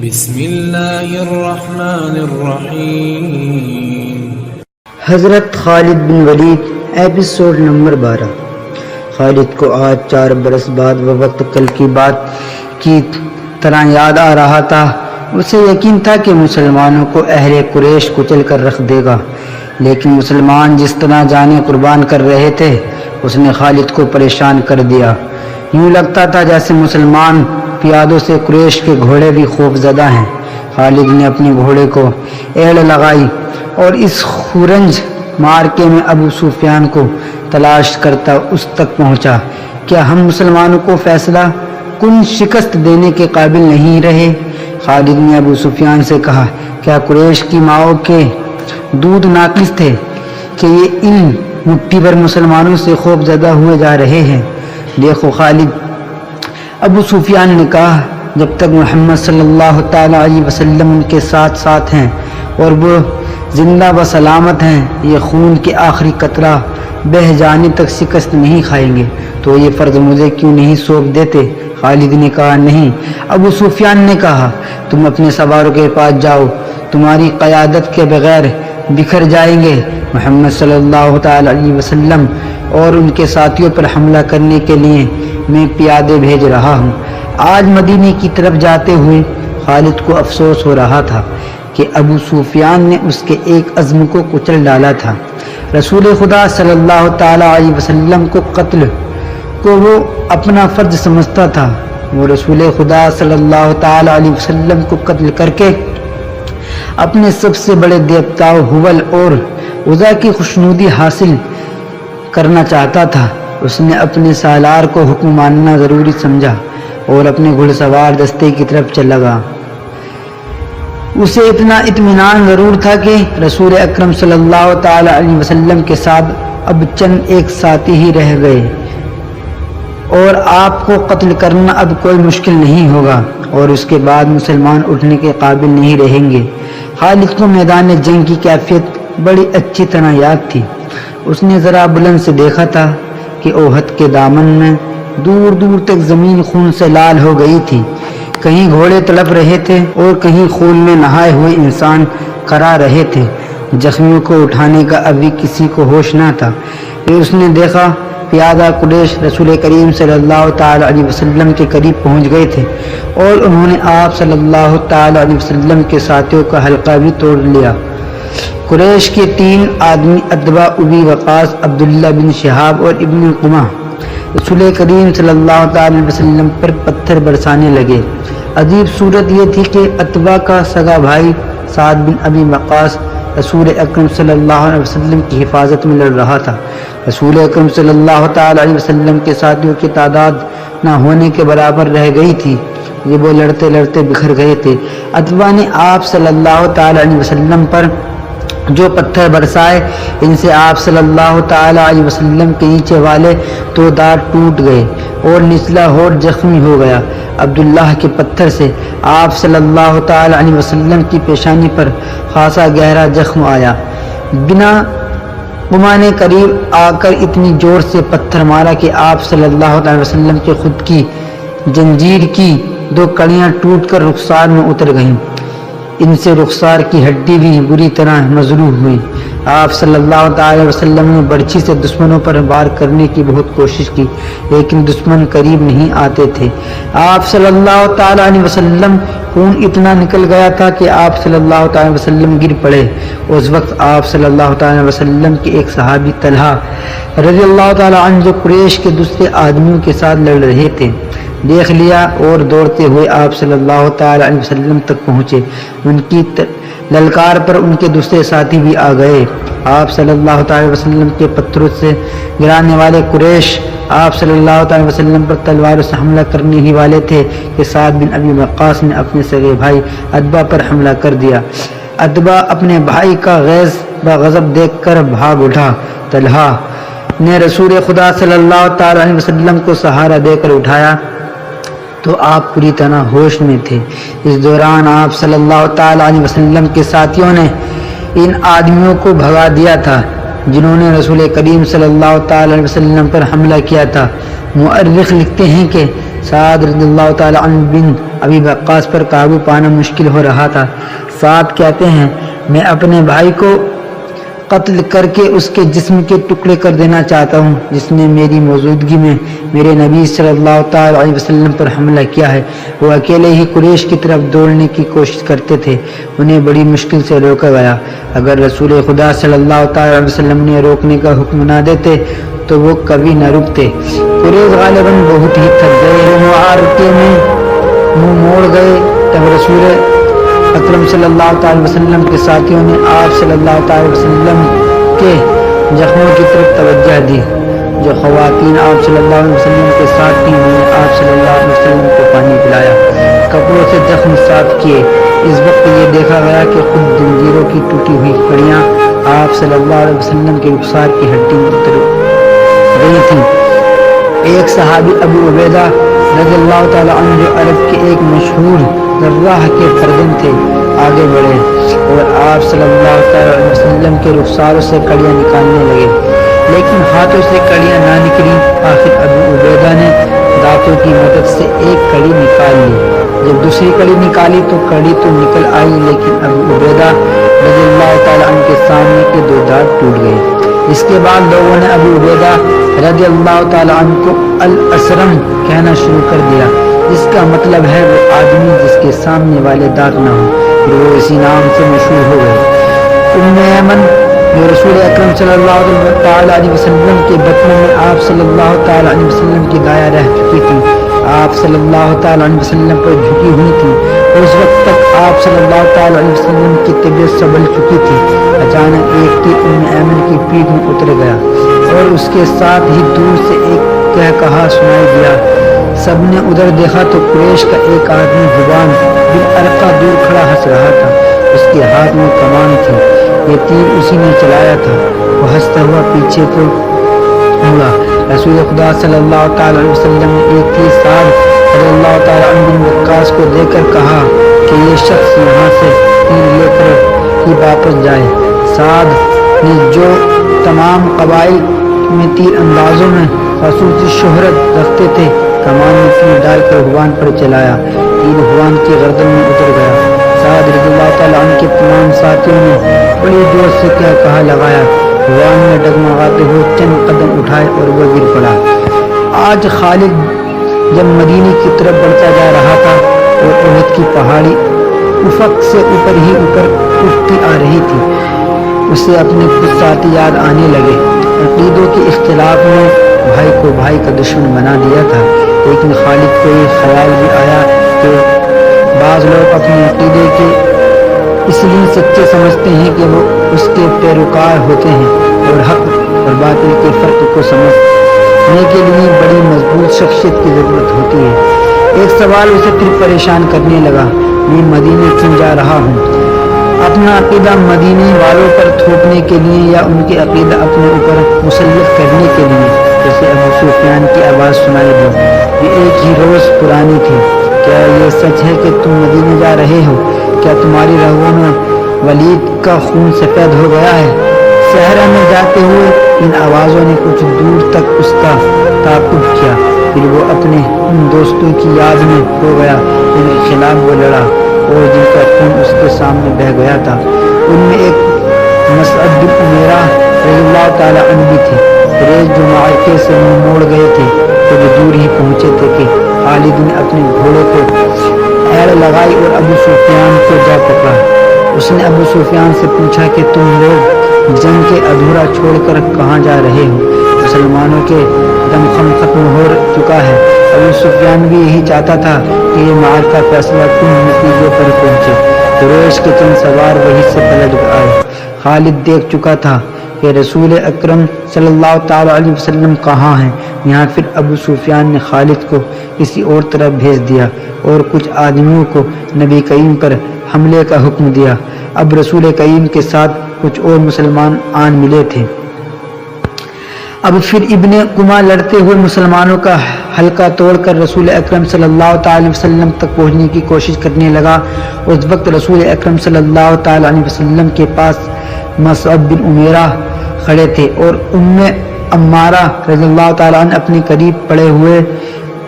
بسم اللہ الرحمن الرحیم۔ حضرت خالد بن ولید، ایپیسوڈ نمبر 12۔ خالد کو آج 4 برس بعد وہ وقت کل کی بات کی طرح یاد آ رہا تھا۔ اسے یقین تھا کہ مسلمانوں کو اہل قریش کچل کر رکھ دے گا، لیکن مسلمان جس طرح جانیں قربان کر رہے تھے اس نے خالد کو پریشان کر دیا۔ یوں لگتا تھا جیسے مسلمان پیادوں سے قریش کے گھوڑے بھی خوف زدہ ہیں۔ خالد نے اپنے گھوڑے کو ایڑ لگائی اور اس خورنج مارکے میں ابو سفیان کو تلاش کرتا اس تک پہنچا۔ کیا ہم مسلمانوں کو فیصلہ کن شکست دینے کے قابل نہیں رہے؟ خالد نے ابو سفیان سے کہا، کیا قریش کی ماؤں کے دودھ ناقص تھے کہ یہ ان مٹھی بھر مسلمانوں سے خوف زدہ ہوئے جا رہے ہیں؟ دیکھو خالد، ابو سفیان نے کہا، جب تک محمد صلی اللہ تعالی علیہ وسلم ان کے ساتھ ساتھ ہیں اور وہ زندہ و سلامت ہیں، یہ خون کے آخری قطرہ بہہ جانے تک شکست نہیں کھائیں گے۔ تو یہ فرض مجھے کیوں نہیں سونپ دیتے؟ خالد نے کہا، نہیں۔ ابو سفیان نے کہا، تم اپنے سواروں کے پاس جاؤ، تمہاری قیادت کے بغیر بکھر جائیں گے۔ محمد صلی اللہ تعالی علیہ وسلم اور ان کے ساتھیوں پر حملہ کرنے کے لیے میں پیادے بھیج رہا ہوں۔ آج مدینے کی طرف جاتے ہوئے خالد کو افسوس ہو رہا تھا کہ ابو سفیان نے اس کے ایک عزم کو کچل ڈالا تھا۔ رسول خدا صلی اللہ تعالی علیہ وسلم کو قتل کو وہ اپنا فرض سمجھتا تھا۔ وہ رسول خدا صلی اللہ تعالی علیہ وسلم کو قتل کر کے اپنے سب سے بڑے دیوتاؤں حبل اور عزا کی خوشنودی حاصل کرنا چاہتا تھا۔ اس نے اپنے سالار کو حکم ماننا ضروری سمجھا اور اپنے گھڑ سوار دستے کی طرف چلا گیا۔ اسے اتنا اطمینان ضرور تھا کہ رسول اکرم صلی اللہ تعالی علیہ وسلم کے ساتھ اب چند ایک ساتھی ہی رہ گئے اور آپ کو قتل کرنا اب کوئی مشکل نہیں ہوگا اور اس کے بعد مسلمان اٹھنے کے قابل نہیں رہیں گے۔ خالد کو میدان جنگ کی کیفیت بڑی اچھی طرح یاد تھی۔ اس نے ذرا بلند سے دیکھا تھا کہ احد کے دامن میں دور دور تک زمین خون سے لال ہو گئی تھی۔ کہیں گھوڑے تڑپ رہے تھے اور کہیں خون میں نہائے ہوئے انسان کرا رہے تھے۔ زخمیوں کو اٹھانے کا ابھی کسی کو ہوش نہ تھا۔ پھر اس نے دیکھا پیادہ قریش رسول کریم صلی اللہ تعالی علیہ وسلم کے قریب پہنچ گئے تھے اور انہوں نے آپ صلی اللہ تعالی علیہ وسلم کے ساتھیوں کا حلقہ بھی توڑ لیا۔ قریش کے 3 آدمی اتباء ابی وقاص، عبداللہ بن شہاب اور ابن قمہ رسول کریم صلی اللہ تعالی علیہ وسلم پر پتھر برسانے لگے۔ عجیب صورت یہ تھی کہ اتباء کا سگا بھائی سعد بن ابی وقاص رسول اکرم صلی اللہ علیہ وسلم کی حفاظت میں لڑ رہا تھا۔ رسول اکرم صلی اللہ تعالی علیہ وسلم کے ساتھیوں کی تعداد نہ ہونے کے برابر رہ گئی تھی۔ یہ وہ لڑتے لڑتے بکھر گئے تھے۔ اتباء نے آپ صلی اللہ تعالی علیہ وسلم پر جو پتھر برسائے، ان سے آپ صلی اللہ تعالی علیہ وسلم کے نیچے والے 2 دانت ٹوٹ گئے اور نچلا ہونٹ زخمی ہو گیا۔ عبداللہ کے پتھر سے آپ صلی اللہ تعالی علیہ وسلم کی پیشانی پر خاصا گہرا زخم آیا۔ بنا قمہ نے قریب آ کر اتنی زور سے پتھر مارا کہ آپ صلی اللہ تعالی وسلم کے خود کی زنجیر کی 2 کڑیاں ٹوٹ کر رخسار میں اتر گئیں۔ ان سے رخسار کی ہڈی بھی بری طرح مجروح ہوئی۔ آپ صلی اللہ تعالی وسلم نے برچھی سے دشمنوں پر وار کرنے کی بہت کوشش کی، لیکن دشمن قریب نہیں آتے تھے۔ آپ صلی اللہ تعالی علیہ وسلم خون اتنا نکل گیا تھا کہ آپ صلی اللہ تعالی وسلم گر پڑے۔ اس وقت آپ صلی اللہ تعالی وسلم کے ایک صحابی طلحہ رضی اللہ تعالی عنہ، جو قریش کے دوسرے آدمیوں کے ساتھ لڑ رہے تھے، دیکھ لیا اور دوڑتے ہوئے آپ صلی اللہ تعالی علیہ وسلم تک پہنچے۔ ان کی للکار پر ان کے دوسرے ساتھی بھی آ گئے۔ آپ صلی اللہ تعالی وسلم کے پتھروں سے گرانے والے قریش آپ صلی اللہ تعالی وسلم پر تلواروں سے حملہ کرنے ہی والے تھے کہ سعد بن ابی وقاص نے اپنے سگے بھائی اتباء پر حملہ کر دیا۔ اتباء اپنے بھائی کا غیظ و غضب دیکھ کر بھاگ اٹھا۔ طلحہ نے رسول خدا صلی اللہ تعالی علیہ وسلم کو سہارا دے کر اٹھایا تو آپ پوری طرح ہوش میں تھے۔ اس دوران آپ صلی اللہ تعالی علیہ وسلم کے ساتھیوں نے ان آدمیوں کو بھگا دیا تھا جنہوں نے رسول کریم صلی اللہ تعالی علیہ وسلم پر حملہ کیا تھا۔ مؤرخ لکھتے ہیں کہ سعد رضی اللہ تعالی عنہ بن ابی وقاص پر قابو پانا مشکل ہو رہا تھا۔ سعد کہتے ہیں میں اپنے بھائی کو قتل کر کے اس کے جسم کے ٹکڑے کر دینا چاہتا ہوں جس نے میری موجودگی میں میرے نبی صلی اللہ تعالی علیہ وسلم پر حملہ کیا ہے۔ وہ اکیلے ہی قریش کی طرف دوڑنے کی کوشش کرتے تھے، انہیں بڑی مشکل سے روکا گیا۔ اگر رسول خدا صلی اللہ تعالی علیہ وسلم نے روکنے کا حکم نہ دیتے تو وہ کبھی نہ رکتے۔ قریش غالباً بہت ہی تھک گئے، معرکے میں منہ موڑ گئے۔ تب رسول اکرم صلی اللہ تعالی وسلم کے ساتھیوں نے آپ صلی اللہ تعالی وسلم کے زخموں کی طرف توجہ دی۔ جو خواتین آپ صلی اللہ علیہ وسلم کے ساتھ تھیں انہوں نے آپ صلی اللہ علیہ وسلم کو پانی پلایا، کپڑوں سے زخم صاف کیے۔ اس وقت یہ دیکھا گیا کہ خود زنجیروں کی ٹوٹی ہوئی کڑیاں آپ صلی اللہ علیہ وسلم کے رخسار کی ہڈی میں اتر گئی تھیں۔ ایک صحابی ابو عبیدہ رضی اللہ تعالی عنہ جو عرب کے ایک مشہور جراح کے فرزند تھے آگے بڑھے اور آپ صلی اللہ علیہ وسلم کے رخساروں سے کڑیاں نکالنے لگے، لیکن ہاتھوں سے کڑیاں نہ نکلی۔ آخر ابو عبیدہ نے دانتوں کی مدد سے ایک کڑی نکال لی۔ جب دوسری کڑی نکالی تو کڑی تو نکل آئی، لیکن ابو عبیدہ رضی اللہ تعالی عنہ کے سامنے کے دو دانت ٹوٹ گئے۔ اس کے بعد لوگوں نے ابو عبیدہ رضی اللہ تعالی عنہ کو الاسرم کہنا شروع کر دیا، جس کا مطلب ہے وہ آدمی جس کے سامنے والے دانت نہ ہوں، پھر وہ اسی نام سے مشہور ہو گئے۔ ام ایمن جو رسول اکرم صلی اللہ تعالی علیہ وسلم کے بطن میں آپ صلی اللہ تعالی علیہ وسلم کی دایا رہ چکی تھی، آپ صلی اللہ تعالی علیہ وسلم پر جھکی ہوئی تھی۔ اس وقت تک آپ صلی اللہ تعالی علیہ وسلم کی طبیعت سنبھل چکی تھی۔ اچانک ایک تیر ام ایمن کی پیٹھ میں اتر گیا اور اس کے ساتھ ہی دور سے ایک کہا سنائی دیا۔ سب نے ادھر دیکھا تو قریش کا ایک آدمی زبان بن ارقا دور کھڑا ہنس رہا تھا، اس کے ہاتھ میں کمان تھی، یہ تیر اسی نے چلایا تھا۔ وہ ہنستا ہوا پیچھے کو مڑا۔ رسول خدا صلی اللہ تعالی علیہ وسلم نے ایک تیر سعد رضی اللہ تعالی عنہ بن وقاص کو دے کر کہا کہ یہ شخص یہاں سے تیر لے کر ہی واپس جائے۔ سعد نے جو تمام قبائل میں تیر اندازوں میں خصوصی شہرت رکھتے تھے، کمان میں تیر ڈال کر ہوان پر چلایا، تیر ہوان کی گردن میں اتر گیا۔ سعد رضی اللہ تعالی عنہ کے تمام ساتھیوں نے بڑی زور سے کہا لگایا، ہوان میں ڈگمگاتے ہوئے چند قدم اٹھائے اور وہ گر پڑا۔ آج خالد جب مدینے کی طرف بڑھتا جا رہا تھا اور احد کی پہاڑی افق سے اوپر ہی اوپر اٹھتی آ رہی تھی، اسے اپنے کچھ ساتھی یاد آنے لگے۔ عقیدوں کے اختلاف نے بھائی کو بھائی کا دشمن بنا دیا تھا، لیکن خالد کو یہ خیال بھی آیا کہ بعض لوگ اپنے عقیدے کے اس لیے سچے سمجھتے ہیں کہ وہ اس کے پیروکار ہوتے ہیں، اور حق اور باطل کے فرق کو سمجھنے کے لیے بڑی مضبوط شخصیت کی ضرورت ہوتی ہے۔ ایک سوال اسے پھر پریشان کرنے لگا، میں مدینے کیوں جا رہا ہوں؟ اپنا عقیدہ مدینے والوں پر تھوپنے کے لیے یا ان کے عقیدہ اپنے اوپر مسلط کرنے کے لیے؟ جیسے ابو سفیان کی آواز سنائی دی، یہ ایک ہی روز پرانی تھی۔ کیا یہ سچ ہے کہ تم مدینے جا رہے ہو؟ کیا تمہاری رگوں میں ولید کا خون سفید ہو گیا ہے؟ صحرا میں جاتے ہوئے ان آوازوں نے کچھ دور تک اس کا تعاقب کیا، پھر وہ اپنے ان دوستوں کی یاد میں کھو گیا جن کے خلاف وہ لڑا اور جن کا خون اس کے سامنے بہہ گیا تھا۔ ان میں ایک مسعد بن عمیرہ رضی اللہ تعالی عنہ بھی تھے۔ قریش جو معرکے سے منہ موڑ گئے تھے تو وہ دور ہی پہنچے تھے کہ خالد نے اپنے گھوڑے کو ایڑ لگائی اور ابو سفیان کو جا پکڑا۔ اس نے ابو سفیان سے پوچھا کہ تم لوگ جنگ کے ادھورا چھوڑ کر کہاں جا رہے ہو؟ مسلمانوں کے دم خم ختم ہو چکا ہے۔ ابو سفیان بھی یہی چاہتا تھا کہ یہ معرکہ فیصلہ کن نتیجے پر پہنچے۔ قریش کے چند سوار وہیں سے پلٹ آئے۔ خالد دیکھ چکا تھا کہ رسول اکرم صلی اللہ تعالی علیہ وسلم کہاں ہیں۔ یہاں پھر ابو سفیان نے خالد کو کسی اور طرف بھیج دیا اور کچھ آدمیوں کو نبی کریم پر حملے کا حکم دیا۔ اب رسول کریم کے ساتھ کچھ اور مسلمان آن ملے تھے۔ اب پھر ابن قمہ لڑتے ہوئے مسلمانوں کا حلقہ توڑ کر رسول اکرم صلی اللہ تعالی وسلم تک پہنچنے کی کوشش کرنے لگا۔ اس وقت رسول اکرم صلی اللہ تعالی علیہ وسلم کے پاس مسعد بن عمیرہ کھڑے تھے اور ام عمارہ رضی اللہ تعالی عنہ اپنے قریب پڑے ہوئے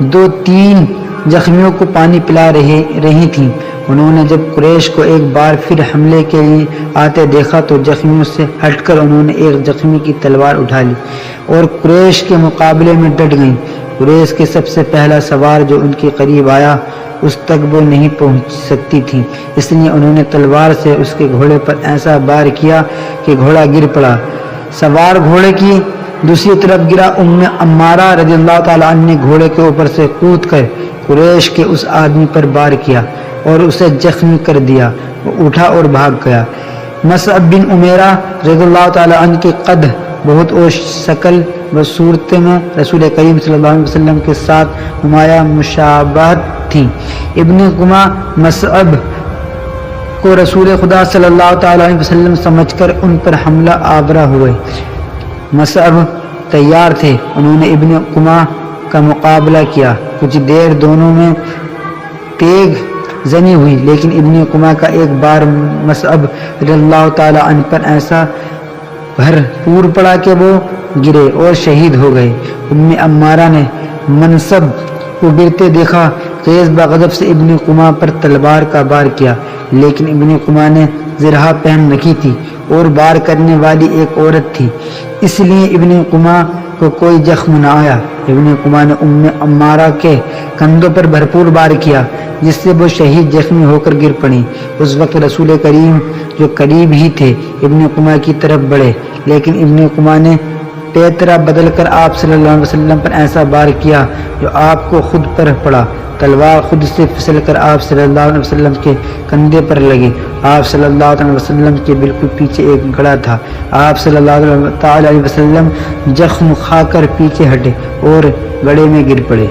2-3 زخمیوں کو پانی پلا رہی تھیں۔ انہوں نے جب قریش کو ایک بار پھر حملے کے لیے آتے دیکھا تو زخمیوں سے ہٹ کر انہوں نے ایک زخمی کی تلوار اٹھا لی اور قریش کے مقابلے میں ڈٹ گئیں۔ قریش کے سب سے پہلا سوار جو ان کے قریب آیا اس تک وہ نہیں پہنچ سکتی تھی، اس لیے انہوں نے تلوار سے اس کے گھوڑے پر ایسا وار کیا کہ گھوڑا گر پڑا۔ سوار گھوڑے کی دوسری طرف گرا۔ عمارہ رضی اللہ تعالیٰ عنہ نے گھوڑے کے اوپر سے کود کر قریش کے اس آدمی پر وار کیا اور اسے زخمی کر دیا۔ وہ اٹھا اور بھاگ گیا۔ مصعب بن عمیرہ رضی اللہ تعالیٰ عنہ کی قد بہت اور شکل و صورت میں رسول کریم صلی اللہ علیہ وسلم کے ساتھ نمایاں مشابہت تھی۔ ابن قمہ مصعب کو رسول خدا صلی اللہ تعالیٰ علیہ وسلم سمجھ کر ان پر حملہ آورہ ہوئے۔ مصعب تیار تھے، انہوں نے ابن قمہ کا مقابلہ کیا۔ کچھ دیر دونوں میں تیغ زنی ہوئی، لیکن ابن قمہ کا ایک بار مصعب رضی اللہ تعالیٰ عنہ پر ایسا بھرپور پڑا کہ وہ گرے اور شہید ہو گئے۔ عمارہ نے منصب کو گرتے دیکھا، تیز بغضب سے ابن قمہ پر تلوار کا وار کیا، لیکن ابن قمہ نے زرہ پہن رکھی تھی اور وار کرنے والی ایک عورت تھی، اس لیے ابن قمہ کو کوئی زخم نہ آیا۔ ابن قمہ نے عمارہ کے کندھوں پر بھرپور وار کیا، جس سے وہ شہید زخمی ہو کر گر پڑی۔ اس وقت رسول کریم جو قریب ہی تھے ابن قمہ کی طرف بڑھے، لیکن ابن قمہ نے پیترا بدل کر آپ صلی اللہ علیہ وسلم پر ایسا وار کیا جو آپ کو خود پر پڑا۔ تلوار خود سے پھسل کر آپ صلی اللہ علیہ وسلم کے کندھے پر لگی۔ آپ صلی اللہ علیہ وسلم کے بالکل پیچھے ایک گڑھا تھا۔ آپ صلی اللہ علیہ وسلم زخم کھا کر پیچھے ہٹے اور گڑھے میں گر پڑے۔